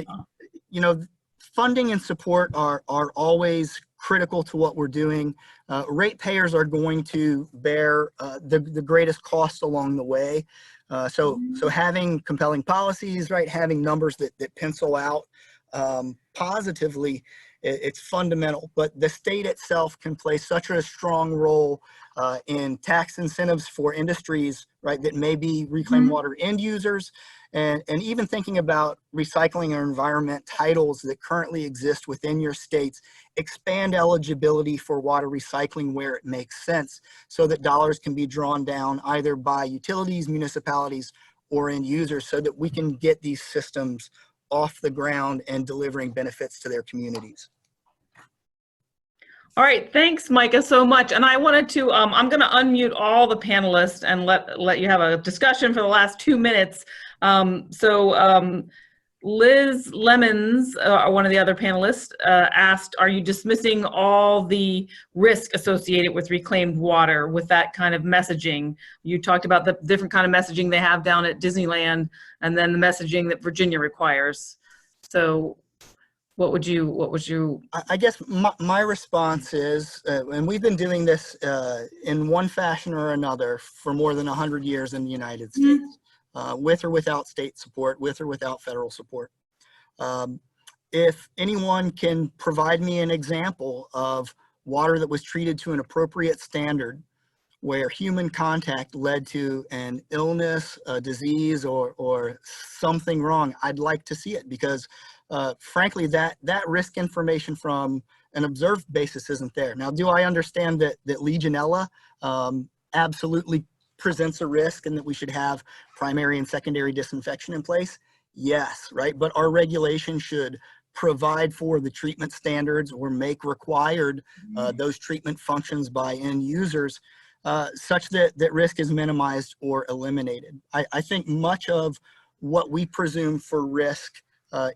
funding and support are always critical to what we're doing. Ratepayers are going to bear the greatest costs along the way. So having compelling policies, right, having numbers that pencil out positively, it's fundamental. But the state itself can play such a strong role in tax incentives for industries, right, that may be reclaimed water end users, and even thinking about recycling or environment titles that currently exist within your states, expand eligibility for water recycling where it makes sense so that dollars can be drawn down either by utilities, municipalities, or end users so that we can get these systems off the ground and delivering benefits to their communities. All right, thanks, Micah, so much. And I wanted to, I'm going to unmute all the panelists and let you have a discussion for the last 2 minutes. Liz Lemons, one of the other panelists, asked, are you dismissing all the risk associated with reclaimed water with that kind of messaging? You talked about the different kind of messaging they have down at Disneyland and then the messaging that Virginia requires. So what would you? I guess my response is, and we've been doing this in one fashion or another for more than 100 years in the United States, with or without state support, with or without federal support. If anyone can provide me an example of water that was treated to an appropriate standard where human contact led to an illness, a disease, or something wrong, I'd like to see it, because frankly, that risk information from an observed basis isn't there. Now, do I understand that Legionella absolutely presents a risk and that we should have primary and secondary disinfection in place? Yes, right? But our regulation should provide for the treatment standards or make required those treatment functions by end users such that risk is minimized or eliminated. I think much of what we presume for risk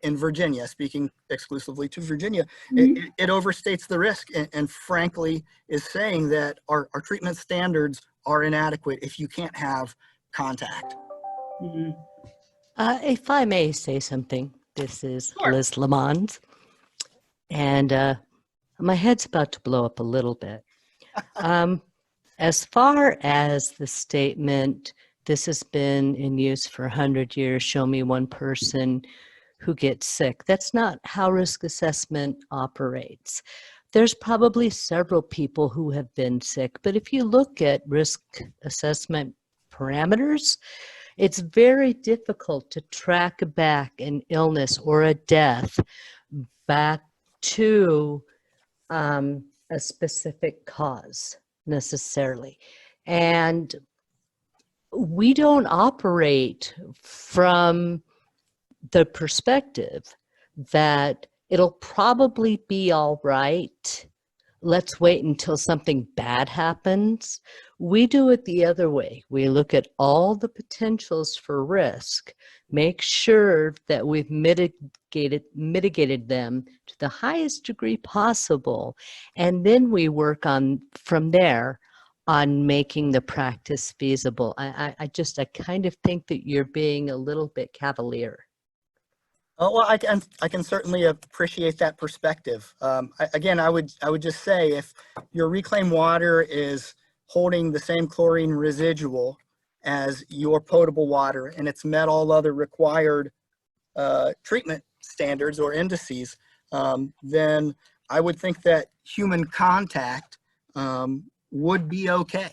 in Virginia, speaking exclusively to Virginia, it overstates the risk and frankly is saying that our treatment standards are inadequate if you can't have contact. If I may say something, this is Sure. Liz Lamont, and my head's about to blow up a little bit. As far as the statement, this has been in use for 100 years, show me one person who gets sick. That's not how risk assessment operates. There's probably several people who have been sick, but if you look at risk assessment parameters, it's very difficult to track back an illness or a death back to a specific cause necessarily. And we don't operate from the perspective that it'll probably be all right. Let's wait until something bad happens. We do it the other way. We look at all the potentials for risk, make sure that we've mitigated them to the highest degree possible, and then we work on from there on making the practice feasible. I kind of think that you're being a little bit cavalier. Oh, well, I can certainly appreciate that perspective. Again, I would just say if your reclaimed water is holding the same chlorine residual as your potable water and it's met all other required treatment standards or indices, then I would think that human contact would be okay.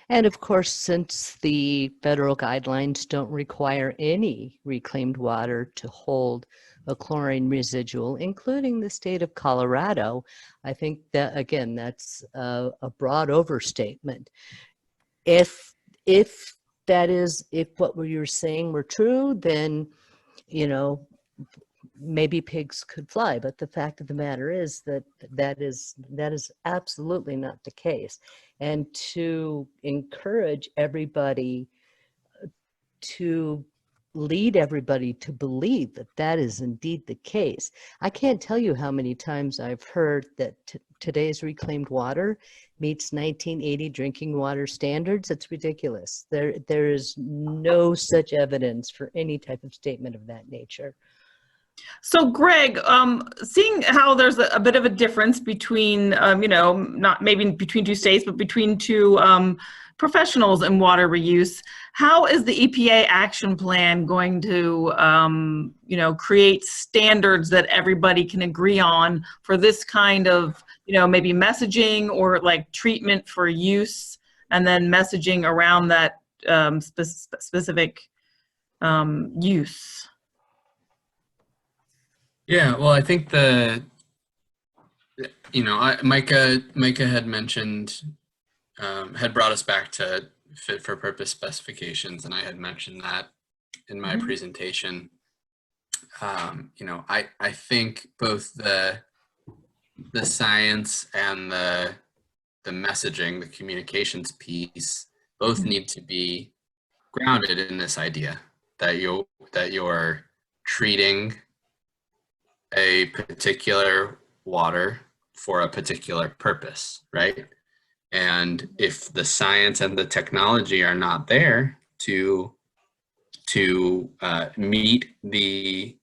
And of course, since the federal guidelines don't require any reclaimed water to hold a chlorine residual, including the state of Colorado, I think that, again, that's a broad overstatement. If what you were saying were true, then, maybe pigs could fly. But the fact of the matter is that is absolutely not the case. And to encourage everybody, to lead everybody to believe that that is indeed the case. I can't tell you how many times I've heard that today's reclaimed water meets 1980 drinking water standards. It's ridiculous. There is no such evidence for any type of statement of that nature. So Greg, seeing how there's a bit of a difference between, not maybe between two states, but between two professionals in water reuse, how is the EPA action plan going to, create standards that everybody can agree on for this kind of, maybe messaging or like treatment for use, and then messaging around that specific use? Yeah, well, I think Micah had mentioned, had brought us back to fit for purpose specifications, and I had mentioned that in my presentation. I think both the science and the messaging, the communications piece, both need to be grounded in this idea that you're treating a particular water for a particular purpose, right? And if the science and the technology are not there to meet the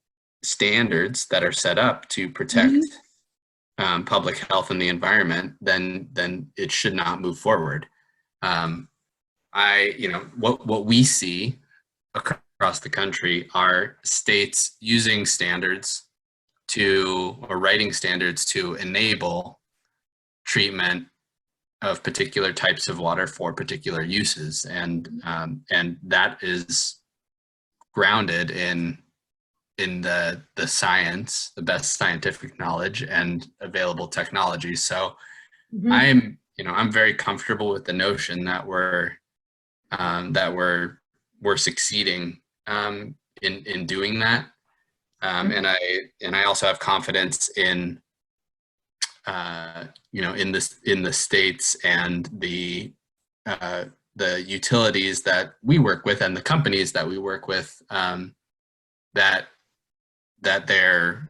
standards that are set up to protect public health and the environment, then it should not move forward. What we see across the country are states using standards or writing standards to enable treatment of particular types of water for particular uses, and that is grounded in the science, the best scientific knowledge and available technology. So I'm very comfortable with the notion that we're succeeding in doing that. And I also have confidence in in the states and the utilities that we work with and the companies that we work with, that they're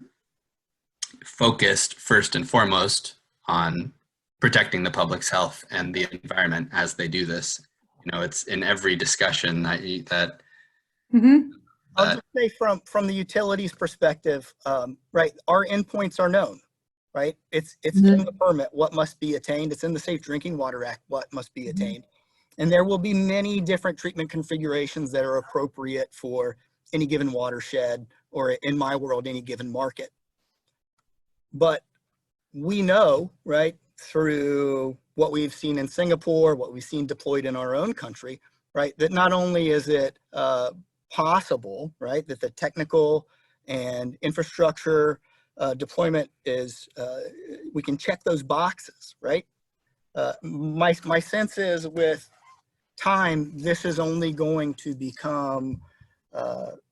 focused first and foremost on protecting the public's health and the environment as they do this. It's in every discussion that I'll just say from the utilities perspective, right, our endpoints are known, right? It's in the permit what must be attained. It's in the Safe Drinking Water Act what must be attained. And there will be many different treatment configurations that are appropriate for any given watershed, or in my world, any given market. But we know, right, through what we've seen in Singapore, what we've seen deployed in our own country, right, that not only is it possible, right, that the technical and infrastructure deployment is, we can check those boxes, right? My sense is with time, this is only going to become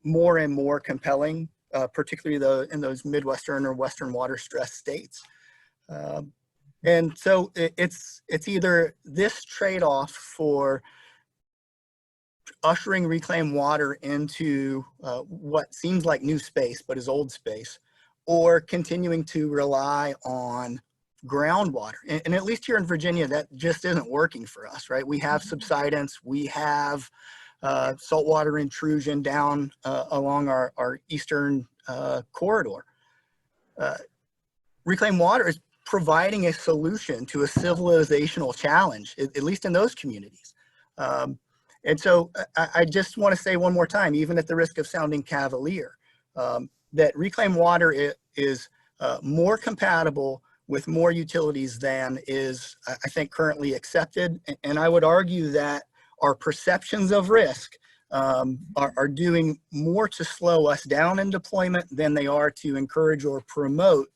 more and more compelling, particularly in those Midwestern or Western water stress states. And so it's either this trade-off for ushering reclaimed water into what seems like new space, but is old space, or continuing to rely on groundwater. And at least here in Virginia, that just isn't working for us, right? We have subsidence, we have saltwater intrusion down along our eastern corridor. Reclaimed water is providing a solution to a civilizational challenge, at least in those communities. And so I just want to say one more time, even at the risk of sounding cavalier, that reclaimed water is more compatible with more utilities than is, I think, currently accepted. And I would argue that our perceptions of risk are doing more to slow us down in deployment than they are to encourage or promote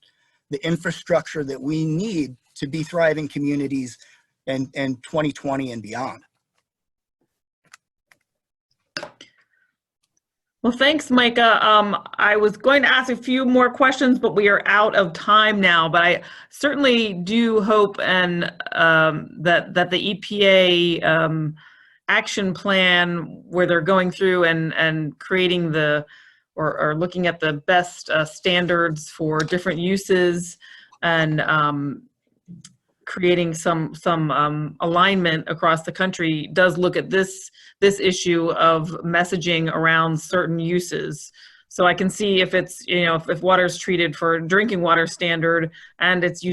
the infrastructure that we need to be thriving communities in 2020 and beyond. Well, thanks, Micah. I was going to ask a few more questions, but we are out of time now. But I certainly do hope and that the EPA action plan, where they're going through and creating or looking at the best standards for different uses and creating some alignment across the country, does look at this issue of messaging around certain uses. So I can see if it's, if water is treated for drinking water standard and it's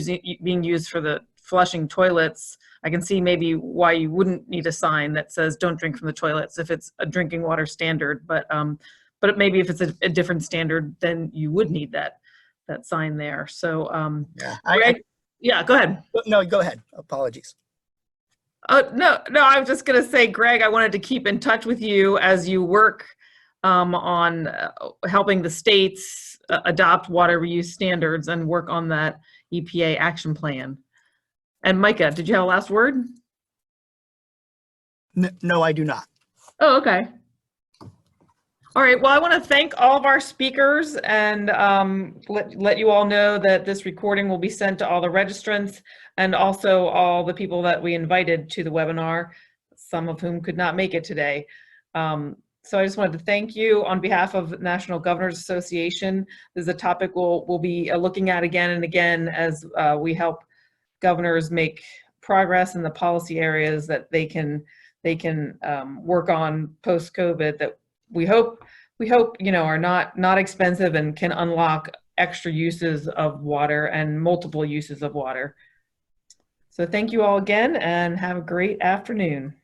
being used for the flushing toilets, I can see maybe why you wouldn't need a sign that says don't drink from the toilets if it's a drinking water standard. But maybe if it's a different standard, then you would need that sign there. So yeah, go ahead. No, go ahead. Apologies. No, I was just going to say, Greg, I wanted to keep in touch with you as you work on helping the states adopt water reuse standards and work on that EPA action plan. And Micah, did you have a last word? No, I do not. Oh, okay. All right, well, I want to thank all of our speakers and let you all know that this recording will be sent to all the registrants and also all the people that we invited to the webinar, some of whom could not make it today. So I just wanted to thank you on behalf of National Governors Association. This is a topic we'll be looking at again and again as we help governors make progress in the policy areas that they can work on post-COVID that we hope are not expensive and can unlock extra uses of water and multiple uses of water. So thank you all again and have a great afternoon.